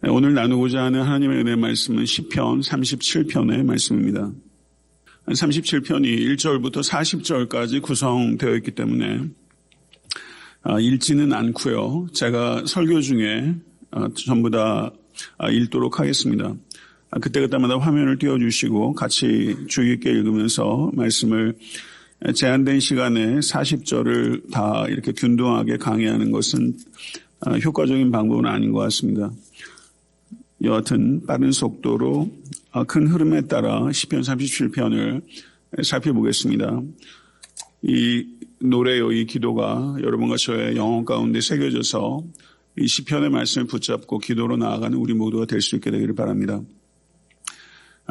오늘 나누고자 하는 하나님의 은혜의 말씀은 시편 37편의 말씀입니다. 37편이 1절부터 40절까지 구성되어 있기 때문에 읽지는 않고요. 제가 설교 중에 전부 다 읽도록 하겠습니다. 그때그때마다 화면을 띄워주시고 같이 주의 있게 읽으면서 말씀을 제한된 시간에 40절을 다 이렇게 균등하게 강의하는 것은 효과적인 방법은 아닌 것 같습니다. 여하튼 빠른 속도로 큰 흐름에 따라 시편 37편을 살펴보겠습니다. 이 노래요, 이 기도가 여러분과 저의 영혼 가운데 새겨져서 이 시편의 말씀을 붙잡고 기도로 나아가는 우리 모두가 될 수 있게 되기를 바랍니다.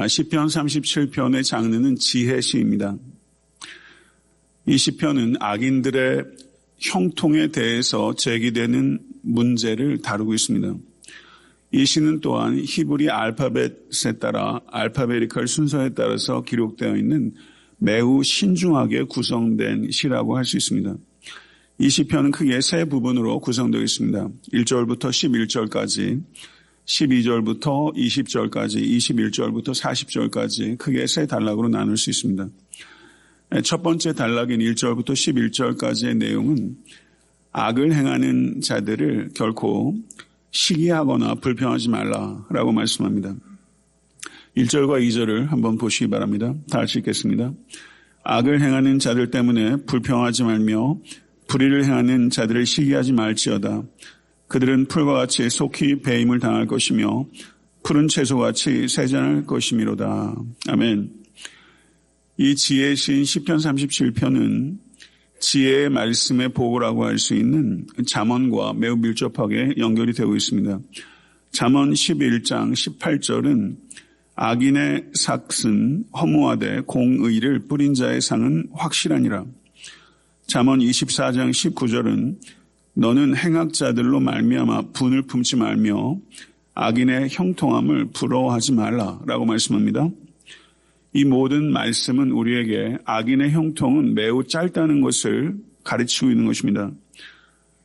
시편 37편의 장르는 지혜시입니다. 이 시편은 악인들의 형통에 대해서 제기되는 문제를 다루고 있습니다. 이 시는 또한 히브리 알파벳에 따라 알파베리컬 순서에 따라서 기록되어 있는 매우 신중하게 구성된 시라고 할 수 있습니다. 이 시편은 크게 세 부분으로 구성되어 있습니다. 1절부터 11절까지, 12절부터 20절까지, 21절부터 40절까지 크게 세 단락으로 나눌 수 있습니다. 첫 번째 단락인 1절부터 11절까지의 내용은 악을 행하는 자들을 결코 시기하거나 불평하지 말라라고 말씀합니다. 1절과 2절을 한번 보시기 바랍니다. 다 같이 읽겠습니다. 악을 행하는 자들 때문에 불평하지 말며 불의를 행하는 자들을 시기하지 말지어다. 그들은 풀과 같이 속히 배임을 당할 것이며 푸른 채소같이 세잔할 것이미로다. 아멘. 이 지혜의 시인 시편 37편은 지혜의 말씀의 보고라고 할 수 있는 잠언과 매우 밀접하게 연결이 되고 있습니다. 잠언 11장 18절은 악인의 삭은 허무하되 공의를 뿌린 자의 상은 확실하니라. 잠언 24장 19절은 너는 행악자들로 말미암아 분을 품지 말며 악인의 형통함을 부러워하지 말라라고 말씀합니다. 이 모든 말씀은 우리에게 악인의 형통은 매우 짧다는 것을 가르치고 있는 것입니다.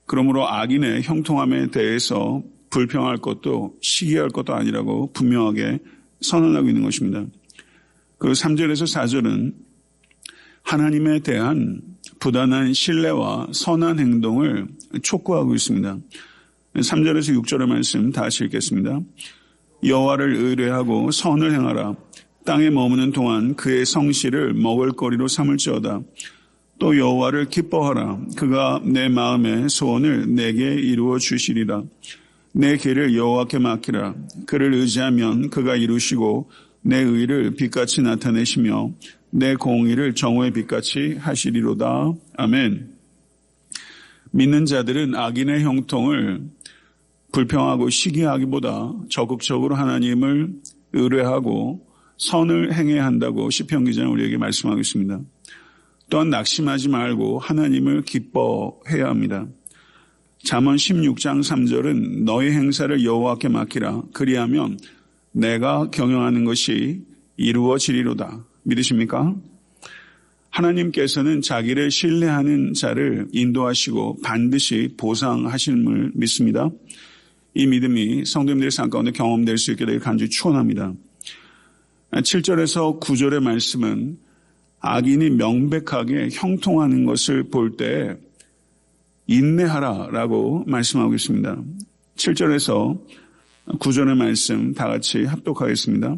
그러므로 악인의 형통함에 대해서 불평할 것도 시기할 것도 아니라고 분명하게 선언하고 있는 것입니다. 그 3절에서 4절은 하나님에 대한 부단한 신뢰와 선한 행동을 촉구하고 있습니다. 3절에서 6절의 말씀 다시 읽겠습니다. 여호와를 의뢰하고 선을 행하라. 땅에 머무는 동안 그의 성실을 먹을거리로 삼을지어다. 또 여호와를 기뻐하라. 그가 내 마음의 소원을 내게 이루어 주시리라. 내 길을 여호와께 맡기라. 그를 의지하면 그가 이루시고 내 의를 빛같이 나타내시며 내 공의를 정오의 빛같이 하시리로다. 아멘. 믿는 자들은 악인의 형통을 불평하고 시기하기보다 적극적으로 하나님을 의뢰하고 선을 행해야 한다고 시편 기자는 우리에게 말씀하고 있습니다. 또한 낙심하지 말고 하나님을 기뻐해야 합니다. 잠언 16장 3절은 너의 행사를 여호와께 맡기라. 그리하면 내가 경영하는 것이 이루어지리로다. 믿으십니까? 하나님께서는 자기를 신뢰하는 자를 인도하시고 반드시 보상하심을 믿습니다. 이 믿음이 성도님들의 삶 가운데 경험될 수 있게 되길 간절히 축원합니다. 7절에서 9절의 말씀은 악인이 명백하게 형통하는 것을 볼 때 인내하라라고 말씀하고 있습니다. 7절에서 9절의 말씀 다 같이 합독하겠습니다.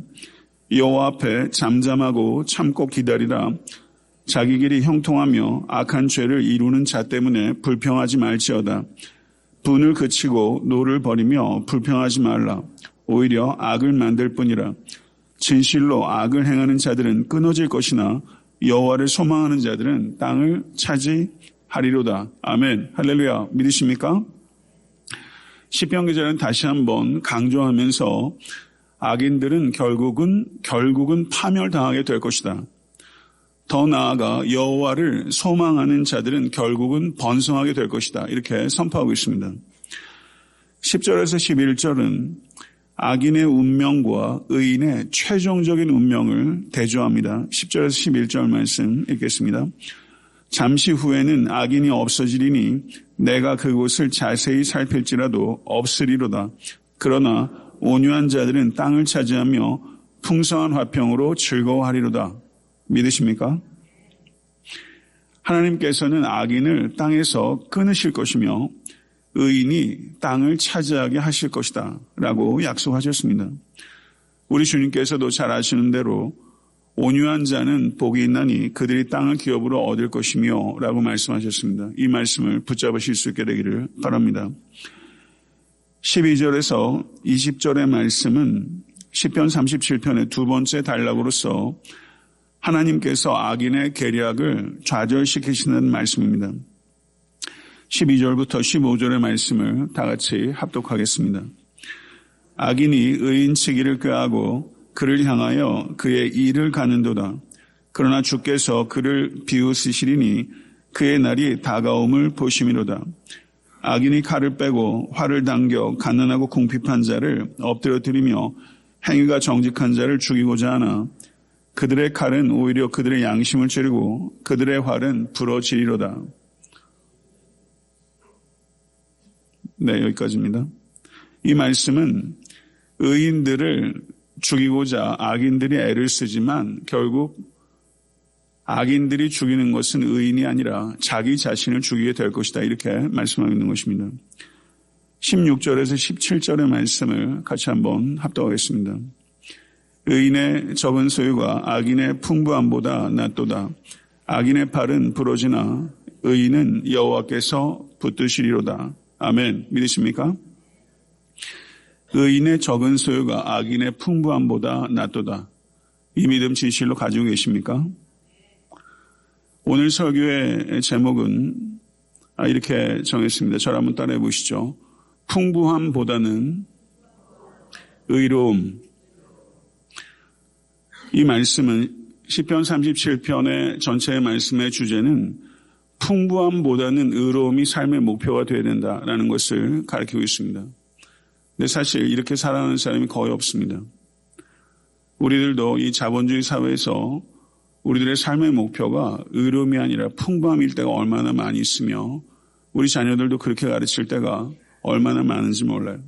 여호와 앞에 잠잠하고 참고 기다리라. 자기 길이 형통하며 악한 죄를 이루는 자 때문에 불평하지 말지어다. 분을 그치고 노를 버리며 불평하지 말라. 오히려 악을 만들 뿐이라. 진실로 악을 행하는 자들은 끊어질 것이나 여호와를 소망하는 자들은 땅을 차지하리로다. 아멘. 할렐루야. 믿으십니까? 시편 기자는 다시 한번 강조하면서 악인들은 결국은 파멸당하게 될 것이다. 더 나아가 여호와를 소망하는 자들은 결국은 번성하게 될 것이다. 이렇게 선포하고 있습니다. 10절에서 11절은 악인의 운명과 의인의 최종적인 운명을 대조합니다. 10절에서 11절 말씀 읽겠습니다. 잠시 후에는 악인이 없어지리니 내가 그곳을 자세히 살필지라도 없으리로다. 그러나 온유한 자들은 땅을 차지하며 풍성한 화평으로 즐거워하리로다. 믿으십니까? 하나님께서는 악인을 땅에서 끊으실 것이며 의인이 땅을 차지하게 하실 것이다 라고 약속하셨습니다. 우리 주님께서도 잘 아시는 대로 온유한 자는 복이 있나니 그들이 땅을 기업으로 얻을 것이며 라고 말씀하셨습니다. 이 말씀을 붙잡으실 수 있게 되기를 바랍니다. 12절에서 20절의 말씀은 시편 37편의 두 번째 단락으로서 하나님께서 악인의 계략을 좌절시키시는 말씀입니다. 12절부터 15절의 말씀을 다 같이 합독하겠습니다. 악인이 의인 치기를 꾀하고 그를 향하여 그의 일을 가는도다. 그러나 주께서 그를 비웃으시리니 그의 날이 다가옴을 보심이로다. 악인이 칼을 빼고 활을 당겨 가난하고 궁핍한 자를 엎드려뜨리며 행위가 정직한 자를 죽이고자 하나 그들의 칼은 오히려 그들의 양심을 찌르고 그들의 활은 부러지리로다. 네, 여기까지입니다. 이 말씀은 의인들을 죽이고자 악인들이 애를 쓰지만 결국 악인들이 죽이는 것은 의인이 아니라 자기 자신을 죽이게 될 것이다. 이렇게 말씀하고 있는 것입니다. 16절에서 17절의 말씀을 같이 한번 합독하겠습니다. 의인의 적은 소유가 악인의 풍부함보다 낫도다. 악인의 팔은 부러지나 의인은 여호와께서 붙드시리로다. 아멘. 믿으십니까? 의인의 적은 소유가 악인의 풍부함보다 낫도다. 이 믿음 진실로 가지고 계십니까? 오늘 설교의 제목은 이렇게 정했습니다. 저를 한번 따라해 보시죠. 풍부함보다는 의로움. 이 말씀은 시편 37편의 전체의 말씀의 주제는 풍부함보다는 의로움이 삶의 목표가 되어야 된다라는 것을 가르치고 있습니다. 근데 사실 이렇게 살아가는 사람이 거의 없습니다. 우리들도 이 자본주의 사회에서 우리들의 삶의 목표가 의로움이 아니라 풍부함일 때가 얼마나 많이 있으며 우리 자녀들도 그렇게 가르칠 때가 얼마나 많은지 몰라요.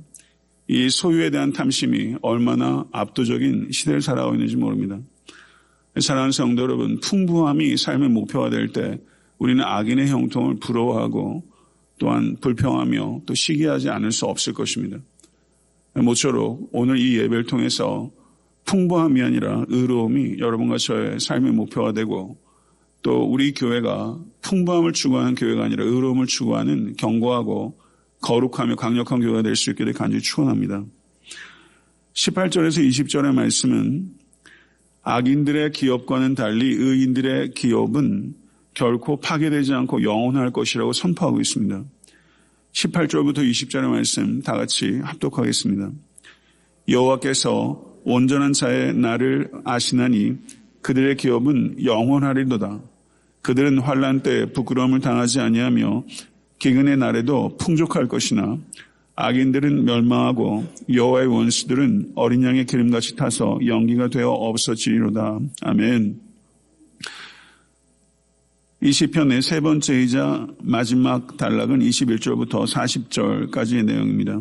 이 소유에 대한 탐심이 얼마나 압도적인 시대를 살아가고 있는지 모릅니다. 사랑하는 성도 여러분, 풍부함이 삶의 목표가 될 때 우리는 악인의 형통을 부러워하고 또한 불평하며 또 시기하지 않을 수 없을 것입니다. 모쪼록 오늘 이 예배를 통해서 풍부함이 아니라 의로움이 여러분과 저의 삶의 목표가 되고 또 우리 교회가 풍부함을 추구하는 교회가 아니라 의로움을 추구하는 견고하고 거룩하며 강력한 교회가 될 수 있기를 간절히 축원합니다. 18절에서 20절의 말씀은 악인들의 기업과는 달리 의인들의 기업은 결코 파괴되지 않고 영원할 것이라고 선포하고 있습니다. 18절부터 20절의 말씀 다 같이 합독하겠습니다. 여호와께서 온전한 자의 날을 아시나니 그들의 기업은 영원하리로다. 그들은 환난 때 부끄러움을 당하지 아니하며 기근의 날에도 풍족할 것이나 악인들은 멸망하고 여호와의 원수들은 어린 양의 기름같이 타서 연기가 되어 없어지리로다. 아멘. 이 시편의 세 번째이자 마지막 단락은 21절부터 40절까지의 내용입니다.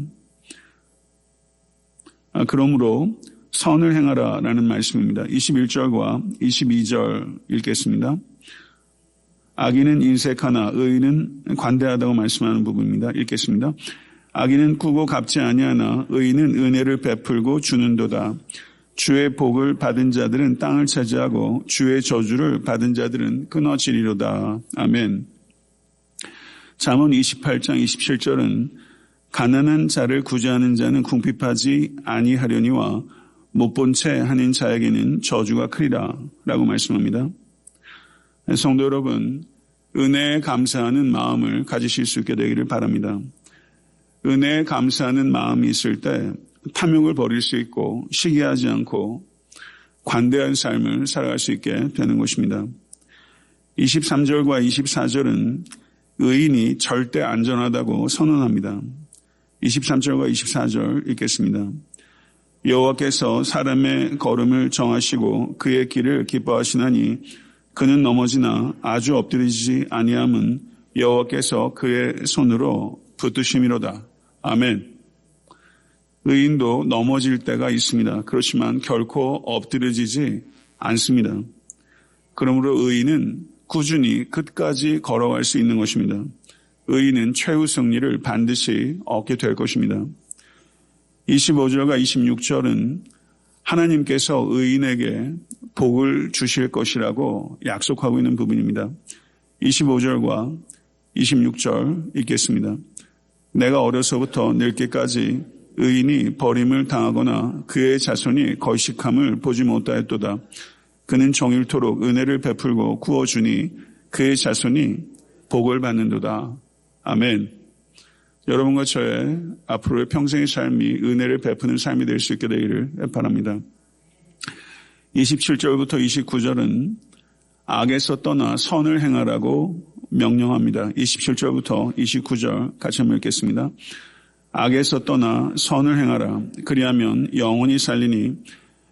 그러므로 선을 행하라라는 말씀입니다. 21절과 22절 읽겠습니다. 악인은 인색하나 의인은 관대하다고 말씀하는 부분입니다. 읽겠습니다. 악인은 꾸고 갚지 아니하나 의인은 은혜를 베풀고 주는도다. 주의 복을 받은 자들은 땅을 차지하고 주의 저주를 받은 자들은 끊어지리로다. 아멘. 잠언 28장 27절은 가난한 자를 구제하는 자는 궁핍하지 아니하려니와 못본 채 하는 자에게는 저주가 크리라 라고 말씀합니다. 성도 여러분, 은혜에 감사하는 마음을 가지실 수 있게 되기를 바랍니다. 은혜에 감사하는 마음이 있을 때 탐욕을 버릴 수 있고 시기하지 않고 관대한 삶을 살아갈 수 있게 되는 것입니다. 23절과 24절은 의인이 절대 안전하다고 선언합니다. 23절과 24절 읽겠습니다. 여호와께서 사람의 걸음을 정하시고 그의 길을 기뻐하시나니 그는 넘어지나 아주 엎드리지 아니함은 여호와께서 그의 손으로 붙드심이로다. 아멘. 의인도 넘어질 때가 있습니다. 그렇지만 결코 엎드려지지 않습니다. 그러므로 의인은 꾸준히 끝까지 걸어갈 수 있는 것입니다. 의인은 최후 승리를 반드시 얻게 될 것입니다. 25절과 26절은 하나님께서 의인에게 복을 주실 것이라고 약속하고 있는 부분입니다. 25절과 26절 읽겠습니다. 내가 어려서부터 늙기까지 의인이 버림을 당하거나 그의 자손이 거식함을 보지 못하였도다. 그는 정일토록 은혜를 베풀고 구워주니 그의 자손이 복을 받는도다. 아멘. 여러분과 저의 앞으로의 평생의 삶이 은혜를 베푸는 삶이 될 수 있게 되기를 바랍니다. 27절부터 29절은 악에서 떠나 선을 행하라고 명령합니다. 27절부터 29절 같이 한번 읽겠습니다. 악에서 떠나 선을 행하라. 그리하면 영원히 살리니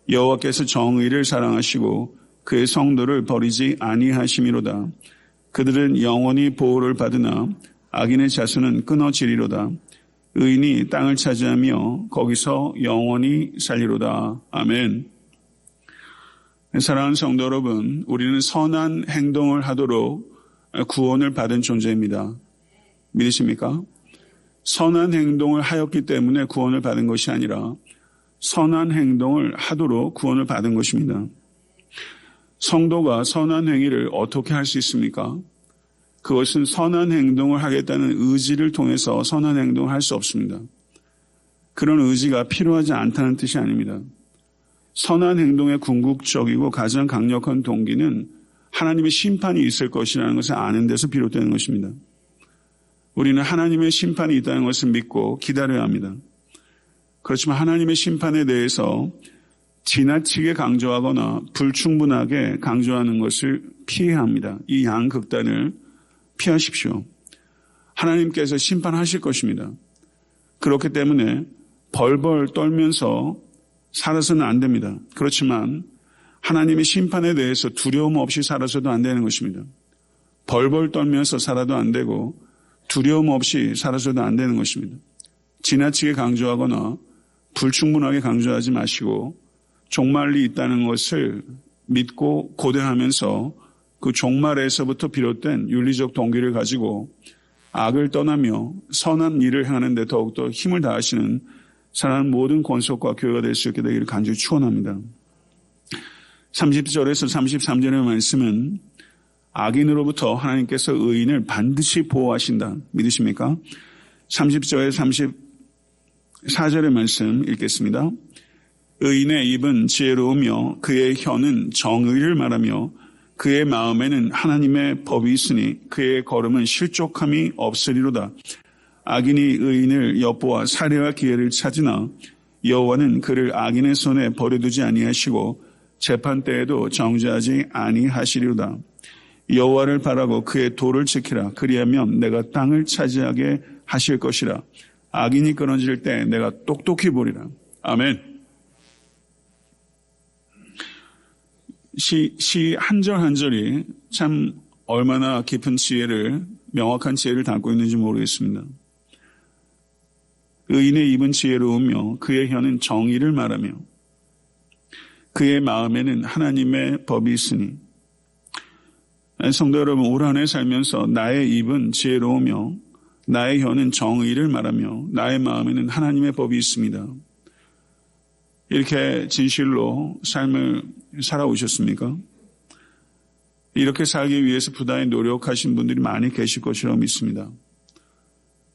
여호와께서 정의를 사랑하시고 그의 성도를 버리지 아니하심이로다. 그들은 영원히 보호를 받으나 악인의 자손은 끊어지리로다. 의인이 땅을 차지하며 거기서 영원히 살리로다. 아멘. 사랑하는 성도 여러분, 우리는 선한 행동을 하도록 구원을 받은 존재입니다. 믿으십니까? 선한 행동을 하였기 때문에 구원을 받은 것이 아니라 선한 행동을 하도록 구원을 받은 것입니다. 성도가 선한 행위를 어떻게 할 수 있습니까? 그것은 선한 행동을 하겠다는 의지를 통해서 선한 행동을 할 수 없습니다. 그런 의지가 필요하지 않다는 뜻이 아닙니다. 선한 행동의 궁극적이고 가장 강력한 동기는 하나님의 심판이 있을 것이라는 것을 아는 데서 비롯되는 것입니다. 우리는 하나님의 심판이 있다는 것을 믿고 기다려야 합니다. 그렇지만 하나님의 심판에 대해서 지나치게 강조하거나 불충분하게 강조하는 것을 피해야 합니다. 이 양극단을 피하십시오. 하나님께서 심판하실 것입니다. 그렇기 때문에 벌벌 떨면서 살아서는 안 됩니다. 그렇지만 하나님의 심판에 대해서 두려움 없이 살아서도 안 되는 것입니다. 벌벌 떨면서 살아도 안 되고 두려움 없이 살아서도 안 되는 것입니다. 지나치게 강조하거나 불충분하게 강조하지 마시고 종말이 있다는 것을 믿고 고대하면서 그 종말에서부터 비롯된 윤리적 동기를 가지고 악을 떠나며 선한 일을 행하는 데 더욱더 힘을 다하시는 사랑하는 모든 권속과 교회가 될 수 있게 되기를 간절히 축원합니다. 30절에서 33절의 말씀은 악인으로부터 하나님께서 의인을 반드시 보호하신다. 믿으십니까? 30절에 34절의 말씀 읽겠습니다. 의인의 입은 지혜로우며 그의 혀는 정의를 말하며 그의 마음에는 하나님의 법이 있으니 그의 걸음은 실족함이 없으리로다. 악인이 의인을 엿보아 살해할 기회를 찾으나 여호와는 그를 악인의 손에 버려두지 아니하시고 재판 때에도 정죄하지 아니하시리로다. 여호와를 바라고 그의 도를 지키라. 그리하면 내가 땅을 차지하게 하실 것이라. 악인이 끊어질 때 내가 똑똑히 보리라. 아멘. 시 한 절 한 절이 참 얼마나 깊은 지혜를, 명확한 지혜를 담고 있는지 모르겠습니다. 의인의 입은 지혜로우며 그의 혀는 정의를 말하며 그의 마음에는 하나님의 법이 있으니. 성도 여러분, 올 한 해 살면서 나의 입은 지혜로우며 나의 혀는 정의를 말하며 나의 마음에는 하나님의 법이 있습니다. 이렇게 진실로 삶을 살아오셨습니까? 이렇게 살기 위해서 부단히 노력하신 분들이 많이 계실 것이라고 믿습니다.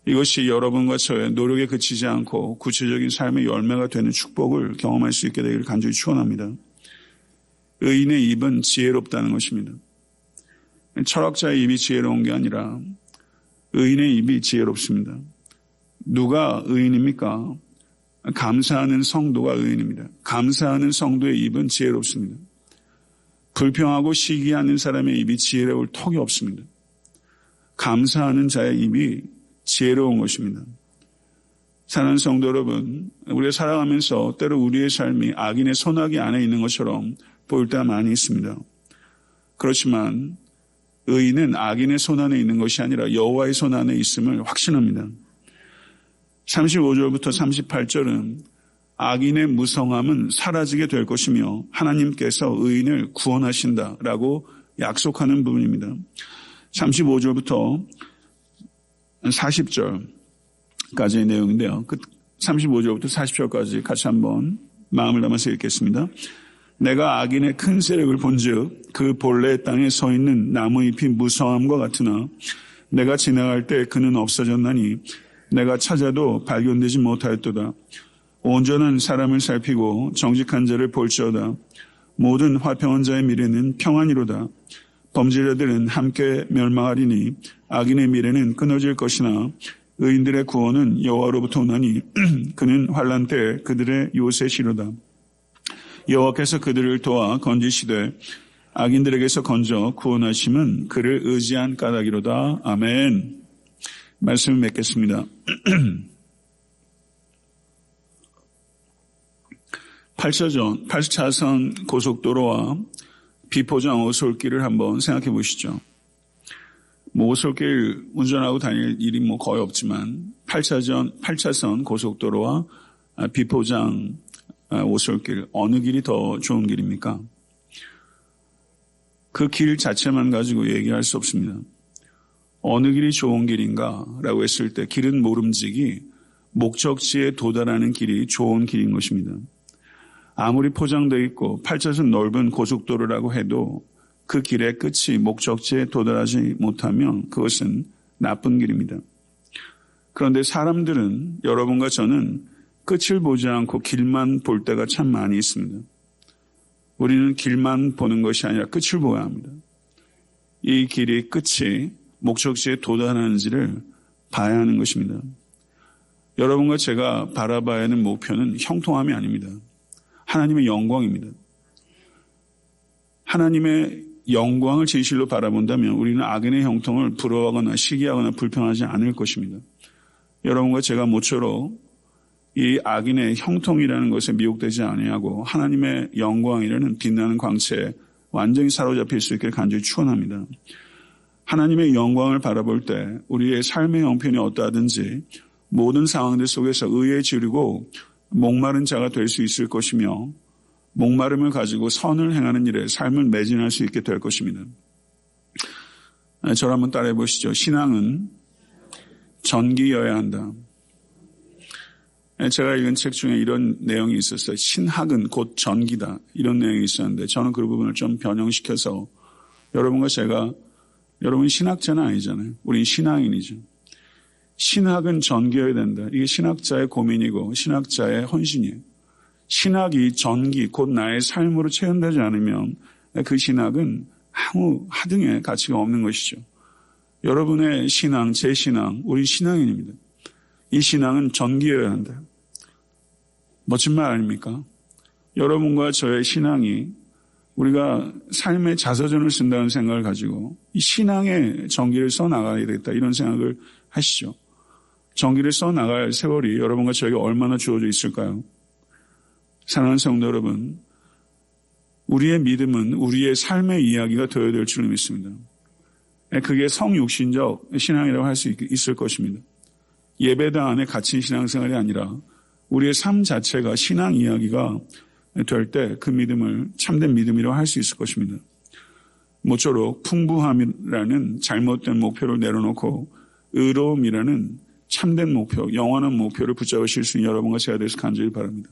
이것이 여러분과 저의 노력에 그치지 않고 구체적인 삶의 열매가 되는 축복을 경험할 수 있게 되기를 간절히 축원합니다. 의인의 입은 지혜롭다는 것입니다. 철학자의 입이 지혜로운 게 아니라 의인의 입이 지혜롭습니다. 누가 의인입니까? 감사하는 성도가 의인입니다. 감사하는 성도의 입은 지혜롭습니다. 불평하고 시기하는 사람의 입이 지혜로울 턱이 없습니다. 감사하는 자의 입이 지혜로운 것입니다. 사랑하는 성도 여러분, 우리가 살아가면서 때로 우리의 삶이 악인의 손아귀 안에 있는 것처럼 보일 때가 많이 있습니다. 그렇지만 의인은 악인의 손 안에 있는 것이 아니라 여호와의 손 안에 있음을 확신합니다. 35절부터 38절은 악인의 무성함은 사라지게 될 것이며 하나님께서 의인을 구원하신다라고 약속하는 부분입니다. 35절부터 40절까지의 내용인데요. 35절부터 40절까지 같이 한번 마음을 담아서 읽겠습니다. 내가 악인의 큰 세력을 본즉 그 본래 땅에 서 있는 나무 잎이 무성함과 같으나 내가 지나갈 때 그는 없어졌나니 내가 찾아도 발견되지 못하였도다. 온전한 사람을 살피고 정직한 자를 볼지어다. 모든 화평한 자의 미래는 평안이로다. 범죄자들은 함께 멸망하리니 악인의 미래는 끊어질 것이나 의인들의 구원은 여호와로부터 오나니 그는 환난 때 그들의 요새시로다. 여호와께서 그들을 도와 건지시되 악인들에게서 건져 구원하심은 그를 의지한 까닭이로다. 아멘. 말씀을 맺겠습니다. 8차선 고속도로와 비포장 오솔길을 한번 생각해 보시죠. 오솔길 운전하고 다닐 일이 거의 없지만 8차선 고속도로와 비포장 오솔길 어느 길이 더 좋은 길입니까? 그 길 자체만 가지고 얘기할 수 없습니다. 어느 길이 좋은 길인가라고 했을 때 길은 모름지기 목적지에 도달하는 길이 좋은 길인 것입니다. 아무리 포장되어 있고 8차선 넓은 고속도로라고 해도 그 길의 끝이 목적지에 도달하지 못하면 그것은 나쁜 길입니다. 그런데 사람들은 여러분과 저는 끝을 보지 않고 길만 볼 때가 참 많이 있습니다. 우리는 길만 보는 것이 아니라 끝을 보아야 합니다. 이 길이 끝이 목적지에 도달하는지를 봐야 하는 것입니다. 여러분과 제가 바라봐야 하는 목표는 형통함이 아닙니다. 하나님의 영광입니다. 하나님의 영광을 진실로 바라본다면 우리는 악인의 형통을 부러워하거나 시기하거나 불평하지 않을 것입니다. 여러분과 제가 모쪼록 이 악인의 형통이라는 것에 미혹되지 아니하고 하나님의 영광이라는 빛나는 광채에 완전히 사로잡힐 수 있게 간절히 축원합니다. 하나님의 영광을 바라볼 때 우리의 삶의 형편이 어떠하든지 모든 상황들 속에서 의에 지르고 목마른 자가 될 수 있을 것이며 목마름을 가지고 선을 행하는 일에 삶을 매진할 수 있게 될 것입니다. 저를 한번 따라해 보시죠. 신앙은 전기여야 한다. 제가 읽은 책 중에 이런 내용이 있었어요. 신학은 곧 전기다. 이런 내용이 있었는데 저는 그 부분을 좀 변형시켜서 여러분과 제가 여러분 신학자는 아니잖아요. 우린 신앙인이죠. 신학은 전기여야 된다. 이게 신학자의 고민이고 신학자의 헌신이에요. 신학이 전기, 곧 나의 삶으로 체현되지 않으면 그 신학은 아무 하등의 가치가 없는 것이죠. 여러분의 신앙, 제 신앙, 우리 신앙인입니다. 이 신앙은 전기여야 한다. 멋진 말 아닙니까? 여러분과 저의 신앙이 우리가 삶의 자서전을 쓴다는 생각을 가지고 이 신앙의 전기를 써나가야 되겠다 이런 생각을 하시죠. 전기를 써나갈 세월이 여러분과 저에게 얼마나 주어져 있을까요? 사랑하는 성도 여러분, 우리의 믿음은 우리의 삶의 이야기가 되어야 될 줄 믿습니다. 그게 성육신적 신앙이라고 할 수 있을 것입니다. 예배당 안에 갇힌 신앙생활이 아니라 우리의 삶 자체가 신앙 이야기가 될 때 그 믿음을 참된 믿음이라고 할 수 있을 것입니다. 모쪼록 풍부함이라는 잘못된 목표를 내려놓고 의로움이라는 참된 목표, 영원한 목표를 붙잡으실 수 있는 여러분과 제가 되어서 간절히 바랍니다.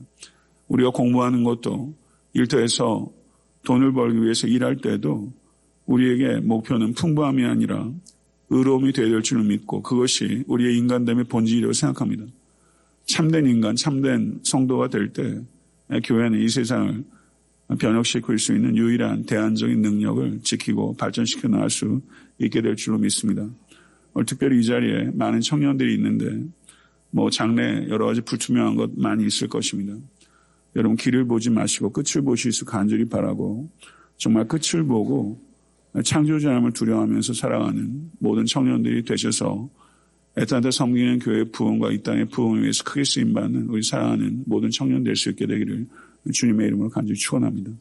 우리가 공부하는 것도 일터에서 돈을 벌기 위해서 일할 때도 우리에게 목표는 풍부함이 아니라 의로움이 되어야 될 줄을 믿고 그것이 우리의 인간됨의 본질이라고 생각합니다. 참된 인간, 참된 성도가 될 때 교회는 이 세상을 변혁시킬 수 있는 유일한 대안적인 능력을 지키고 발전시켜 나갈 수 있게 될 줄로 믿습니다. 오늘 특별히 이 자리에 많은 청년들이 있는데 장래 여러 가지 불투명한 것 많이 있을 것입니다. 여러분 길을 보지 마시고 끝을 보실 수 간절히 바라고 정말 끝을 보고 창조주 하나님을 두려워하면서 살아가는 모든 청년들이 되셔서 애타한테 섬기는 교회의 부흥과 이 땅의 부흥을 위해서 크게 쓰임받는 우리 사랑하는 모든 청년 될 수 있게 되기를 주님의 이름으로 간절히 축원합니다.